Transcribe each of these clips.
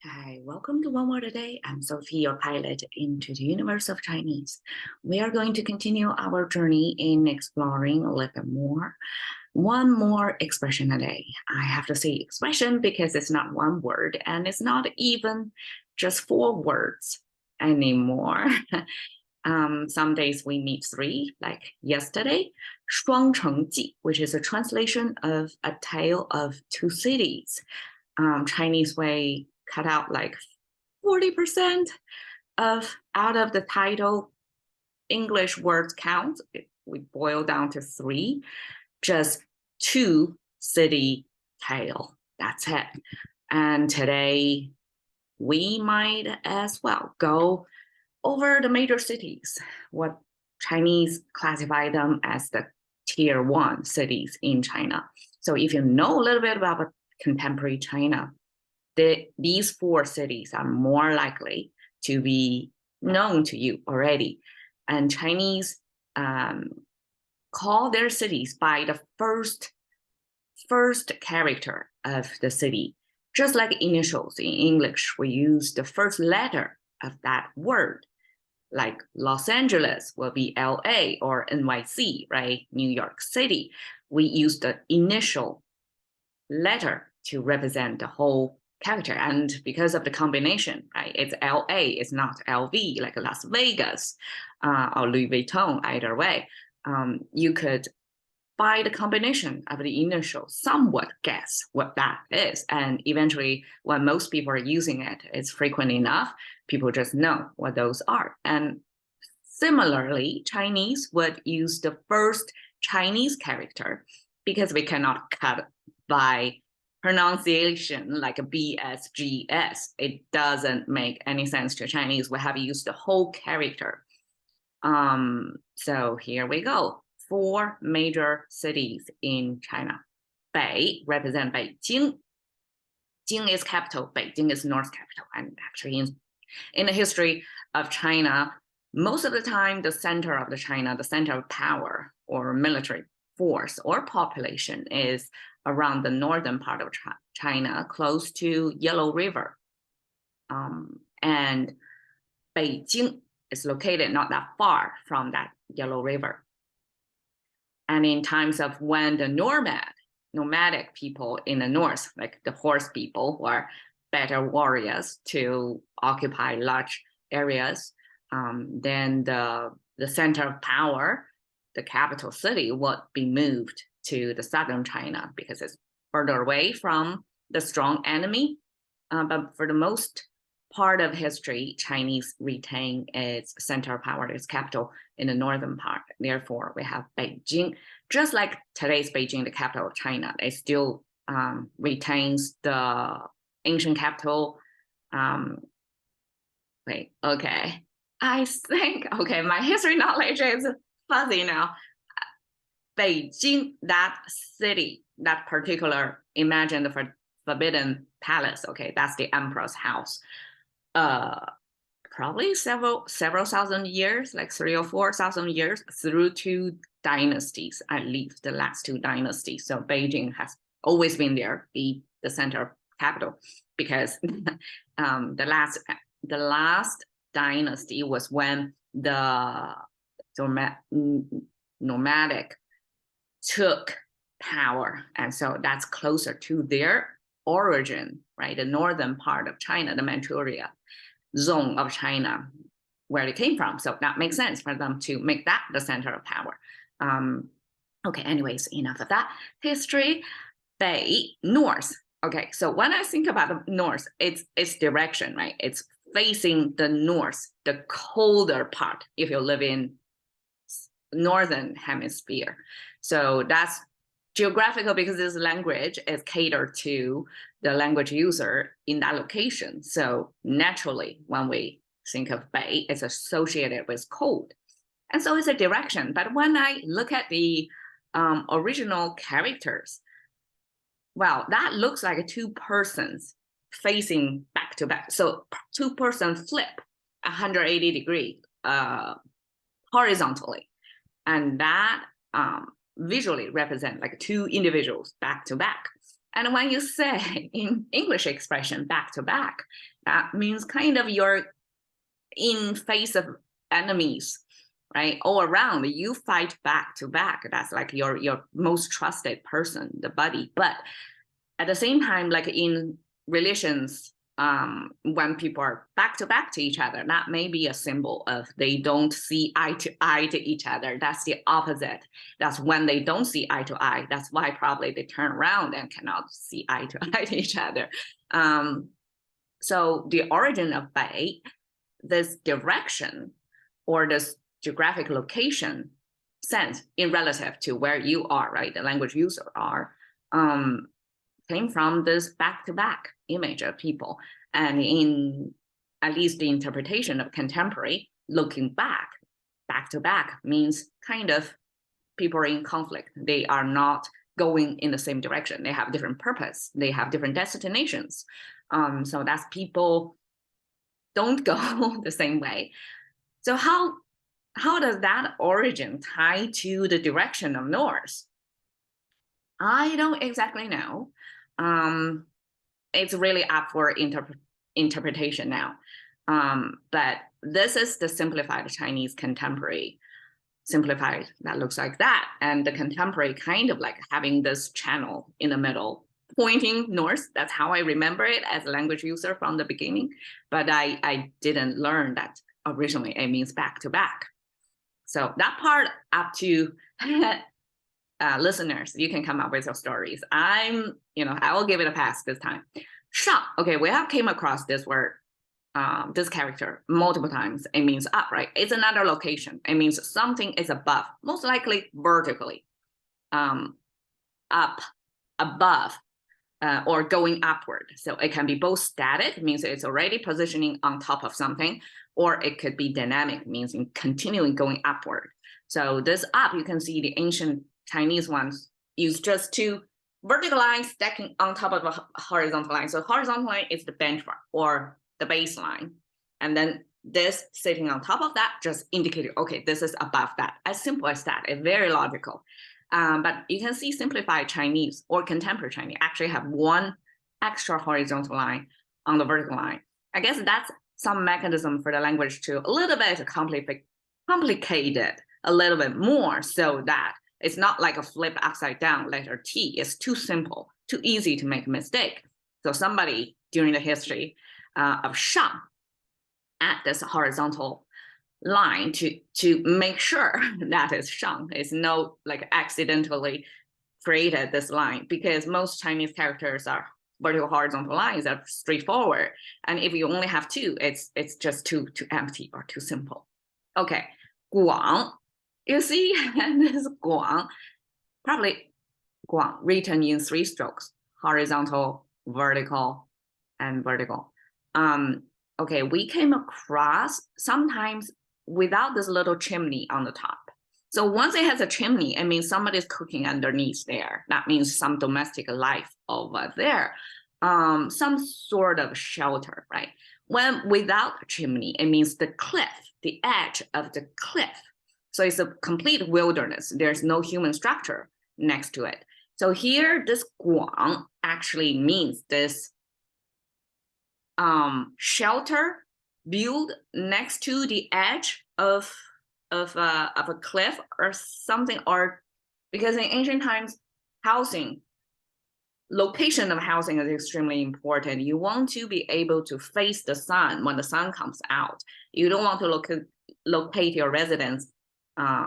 Hi, welcome to One Word a Day. I'm Sophie, your pilot into the universe of Chinese. We are going to continue our journey in exploring a little bit more. One more expression a day. I have to say expression because it's not one word and it's not even just 4 words anymore. Some days we need 3, like yesterday, 双城记, which is a translation of A Tale of Two Cities. Chinese way cut out like 40% of out of the title. English words count. We boil down to 3, just 2 city tale. That's it. And today we might as well go over the major cities, what Chinese classify them as the tier 1 cities in China. So if you know a little bit about contemporary China, these 4 cities are more likely to be known to you already. And Chinese call their cities by the first character of the city. Just like initials in English, we use the first letter of that word. Like Los Angeles will be LA or NYC, right? New York City. We use the initial letter to represent the whole character. And because of the combination, right? It's LA, it's not LV, like Las Vegas or Louis Vuitton, either way. You could, by the combination of the initials, somewhat guess what that is. And eventually, when most people are using it, it's frequent enough, people just know what those are. And similarly, Chinese would use the first Chinese character because we cannot cut by pronunciation like a BSGS. It doesn't make any sense to Chinese. We have used the whole character. So here we go. 4 major cities in China. Bei represent Beijing. Jing is capital. Beijing is north capital. And actually in the history of China, most of the time, the center of China, the center of power or military force or population is around the northern part of China, close to Yellow River. And Beijing is located not that far from that Yellow River. And in times of when the nomadic people in the north, like the horse people who are better warriors to occupy large areas, then the center of power, the capital city, would be moved to the southern China because it's further away from the strong enemy. But for the most part of history, Chinese retain its center of power, its capital in the northern part. Therefore, we have Beijing. Just like today's Beijing, the capital of China, it still retains the ancient capital. Okay. I think, okay, my history knowledge is fuzzy now. Beijing, that city, that particular, imagine the Forbidden Palace, okay, that's the emperor's house. Probably several thousand years, like 3,000 or 4,000 years, through 2 dynasties, at least the last 2 dynasties. So Beijing has always been there, be the center capital, because the last dynasty was when the nomadic took power, and so that's closer to their origin, right? The northern part of China, the Manchuria zone of China, where they came from. So that makes sense for them to make that the center of power. Okay, anyways, enough of that history. Bei, north. Okay, so when I think about the north, it's direction, right? It's facing the north, the colder part, if you live in northern hemisphere. So that's geographical because this language is catered to the language user in that location. So naturally, when we think of Bei, it's associated with cold. And so it's a direction. But when I look at the original characters, well, that looks like 2 persons facing back to back. So 2 persons flip 180 degrees horizontally. And that visually represent like 2 individuals back to back. And when you say in English expression back to back, that means kind of you're in face of enemies, right? All around, you fight back to back. That's like your most trusted person, the buddy. But at the same time, like in relations, when people are back to each other, that may be a symbol of they don't see eye to each other. That's the opposite. That's when they don't see eye to eye. That's why probably they turn around and cannot see eye to each other. So the origin of Bei, this direction or this geographic location sense in relative to where you are, right? The language user are, came from this back-to-back image of people. And in at least the interpretation of contemporary, looking back to back means kind of people are in conflict. They are not going in the same direction. They have different purpose. They have different destinations. So that's people don't go the same way. So how does that origin tie to the direction of north? I don't exactly know. It's really up for interpretation now. But this is the simplified Chinese contemporary, simplified that looks like that. And the contemporary kind of like having this channel in the middle pointing north. That's how I remember it as a language user from the beginning. But I didn't learn that originally it means back to back. So that part up to listeners, you can come up with your stories. I will give it a pass this time. Shang, okay, we have came across this word, this character multiple times. It means up, right? It's another location. It means something is above, most likely vertically, up, above, or going upward. So it can be both static, means it's already positioning on top of something, or it could be dynamic, means continuing going upward. So this up, you can see the ancient Chinese ones use just two vertical lines stacking on top of a horizontal line. So horizontal line is the benchmark or the baseline. And then this sitting on top of that just indicated, okay, this is above that. As simple as that, it's very logical. But you can see simplified Chinese or contemporary Chinese actually have one extra horizontal line on the vertical line. I guess that's some mechanism for the language to a little bit complicate it a little bit more so that it's not like a flip upside down letter T. It's too simple, too easy to make a mistake. So somebody during the history of Shang at this horizontal line to make sure that is Shang. It's no like accidentally created this line, because most Chinese characters are vertical horizontal lines are straightforward. And if you only have two, it's just too empty or too simple. Okay, Guang. You see, this Guang, probably Guang written in 3 strokes, horizontal, vertical, and vertical. Okay, we came across sometimes without this little chimney on the top. So once it has a chimney, it means somebody's cooking underneath there. That means some domestic life over there, some sort of shelter, right? When without a chimney, it means the cliff, the edge of the cliff. So it's a complete wilderness. There's no human structure next to it. So here, this Guang actually means this shelter built next to the edge of a cliff or something, or because in ancient times, location of housing is extremely important. You want to be able to face the sun when the sun comes out. You don't want to locate your residence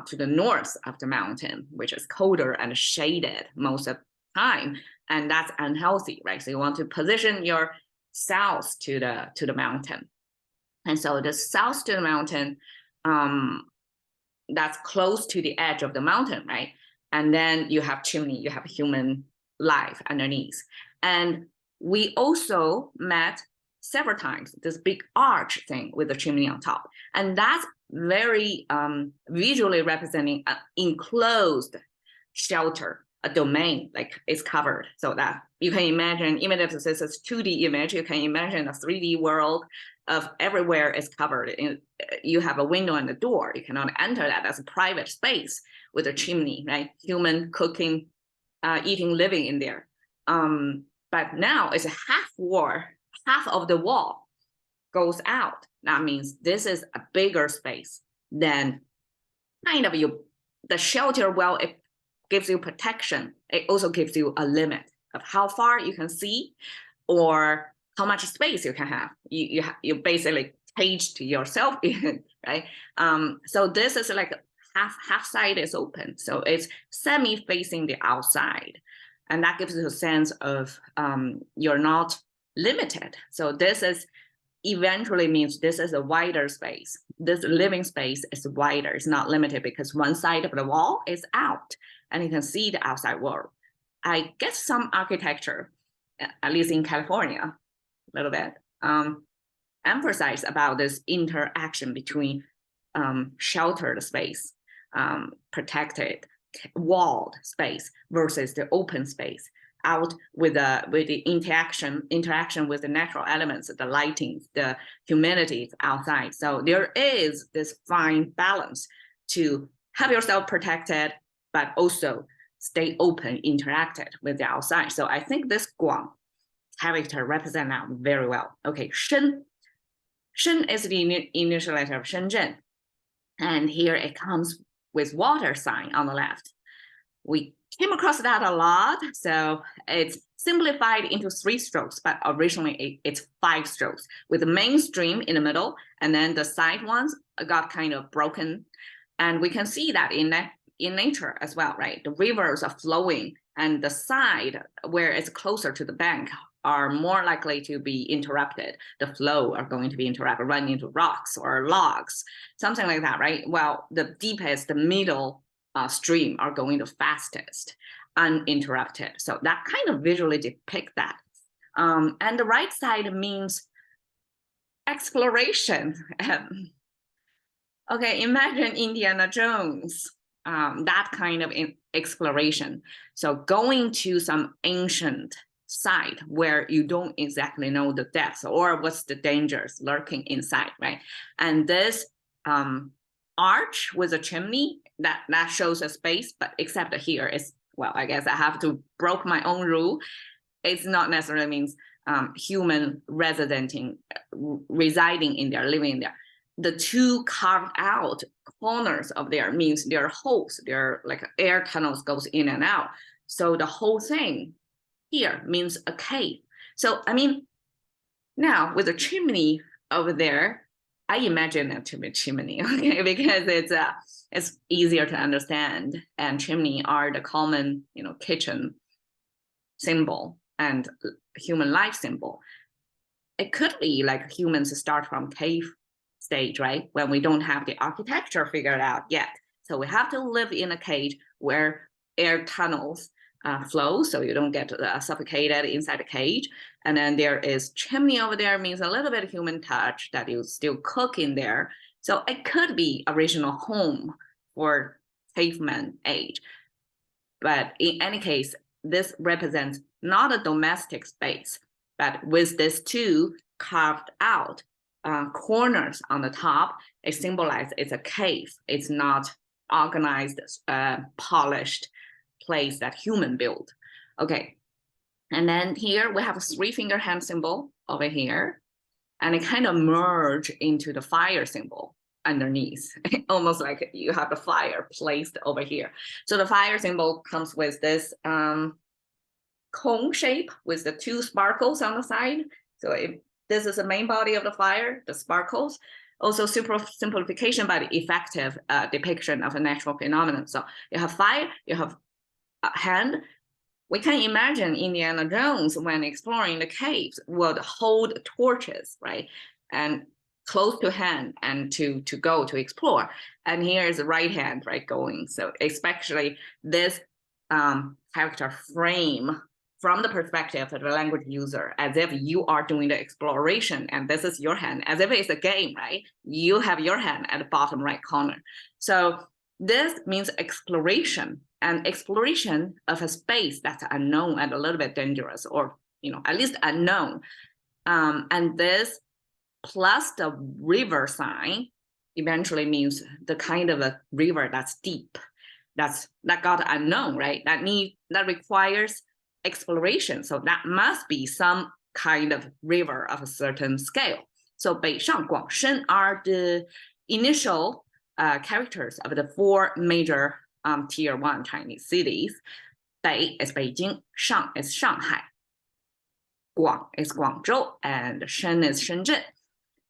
to the north of the mountain, which is colder and shaded most of the time, and that's unhealthy, right? So you want to position your south to the mountain, and so the south to the mountain, that's close to the edge of the mountain, right? And then you have chimney, you have human life underneath. And we also met several times this big arch thing with the chimney on top. And that's very visually representing an enclosed shelter, a domain, like it's covered, so that you can imagine, even if this is a 2D image, you can imagine a 3D world of everywhere is covered. You have a window and a door. You cannot enter that as a private space with a chimney, right? Human cooking, eating, living in there. But now it's half of the wall goes out. That means this is a bigger space than kind of the shelter. Well, it gives you protection. It also gives you a limit of how far you can see or how much space you can have. You basically caged yourself in, right? So this is like half side is open. So it's semi-facing the outside. And that gives you a sense of you're not limited. So this is eventually means this is a wider space. This living space is wider. It's not limited because one side of the wall is out and you can see the outside world. I guess some architecture, at least in California, a little bit, emphasize about this interaction between sheltered space, protected, walled space versus the open space out with the interaction with the natural elements, the lighting, the humidity outside. So there is this fine balance to have yourself protected, but also stay open, interacted with the outside. So I think this Guang character represents that very well. Okay, Shen is the initial letter of Shenzhen. And here it comes with water sign on the left. We came across that a lot. So it's simplified into 3 strokes, but originally it's 5 strokes with the main stream in the middle. And then the side ones got kind of broken. And we can see that in nature as well, right? The rivers are flowing and the side where it's closer to the bank are more likely to be interrupted. The flow are going to be interrupted, run into rocks or logs, something like that, right? Well, the deepest, the middle stream are going the fastest, uninterrupted. So that kind of visually depict that. And the right side means exploration. Okay, imagine Indiana Jones, that kind of exploration. So going to some ancient site where you don't exactly know the depth or what's the dangers lurking inside, right? And this arch with a chimney, that shows a space, but except here is, well, I guess I have to broke my own rule. It's not necessarily means human residing in there, living there. The 2 carved out corners of there means there are holes, there are like air tunnels goes in and out. So the whole thing here means a cave. So, I mean, now with the chimney over there, I imagine it to be chimney, okay, because it's easier to understand. And chimney are the common, kitchen symbol and human life symbol. It could be like humans start from cave stage, right? When we don't have the architecture figured out yet. So we have to live in a cage where air tunnels flow, so you don't get suffocated inside the cage. And then there is chimney over there, means a little bit of human touch that you still cook in there. So it could be original home for caveman age. But in any case, this represents not a domestic space, but with these 2 carved out corners on the top, it symbolizes it's a cave. It's not organized, polished place that human built. Okay, and then here we have a 3-finger hand symbol over here, and it kind of merge into the fire symbol underneath, almost like you have the fire placed over here. So the fire symbol comes with this cone shape with the 2 sparkles on the side. So this is the main body of the fire, the sparkles. Also super simplification, but effective depiction of a natural phenomenon. So you have fire, you have hand. We can imagine Indiana Jones, when exploring the caves, would hold torches, right? And close to hand and to go to explore. And here is the right hand, right, going. So especially this character frame from the perspective of the language user, as if you are doing the exploration and this is your hand, as if it's a game, right? You have your hand at the bottom right corner. So this means exploration, and exploration of a space that's unknown and a little bit dangerous, or at least unknown. And this plus the river sign eventually means the kind of a river that's deep, that got unknown, right? That requires exploration. So that must be some kind of river of a certain scale. So 北上广深 are the initial characters of the 4 major tier 1 Chinese cities. 北 is Beijing, Shang is Shanghai, Guang is Guangzhou, and Shen is Shenzhen.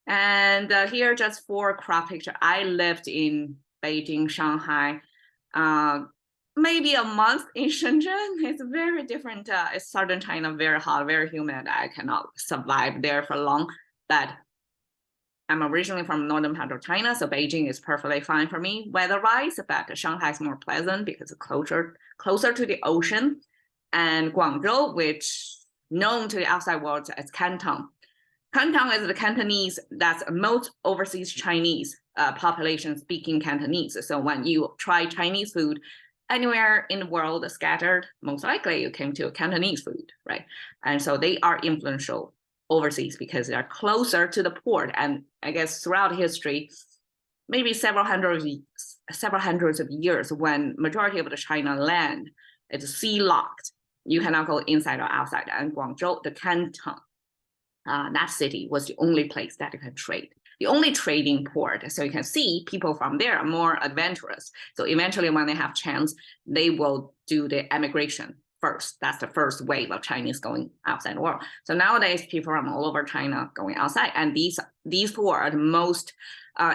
And here just for crop picture, I lived in Beijing, Shanghai, maybe a month in Shenzhen. It's very different. It's southern China, very hot, very humid. I cannot survive there for long. But I'm originally from northern part of China, so Beijing is perfectly fine for me weather-wise. But Shanghai is more pleasant because it's closer to the ocean. And Guangzhou, which known to the outside world as Canton. Canton is the Cantonese, that's most overseas Chinese population speaking Cantonese. So when you try Chinese food anywhere in the world scattered, most likely you came to Cantonese food, right? And so they are influential overseas because they're closer to the port. And I guess throughout history, maybe several hundreds of years, when majority of the China land is sea locked, you cannot go inside or outside. And Guangzhou, the Canton, that city was the only place that you can trade, the only trading port. So you can see people from there are more adventurous. So eventually when they have chance, they will do the emigration first. That's the first wave of Chinese going outside the world. So nowadays people from all over China going outside. And these 4 are the most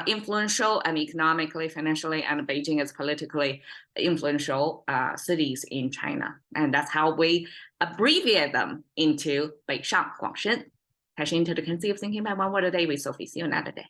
influential and economically, financially, and Beijing is politically influential cities in China. And that's how we abbreviate them into 北上广深. Passion into the conceit of thinking about one word a day with Sophie. See you another day.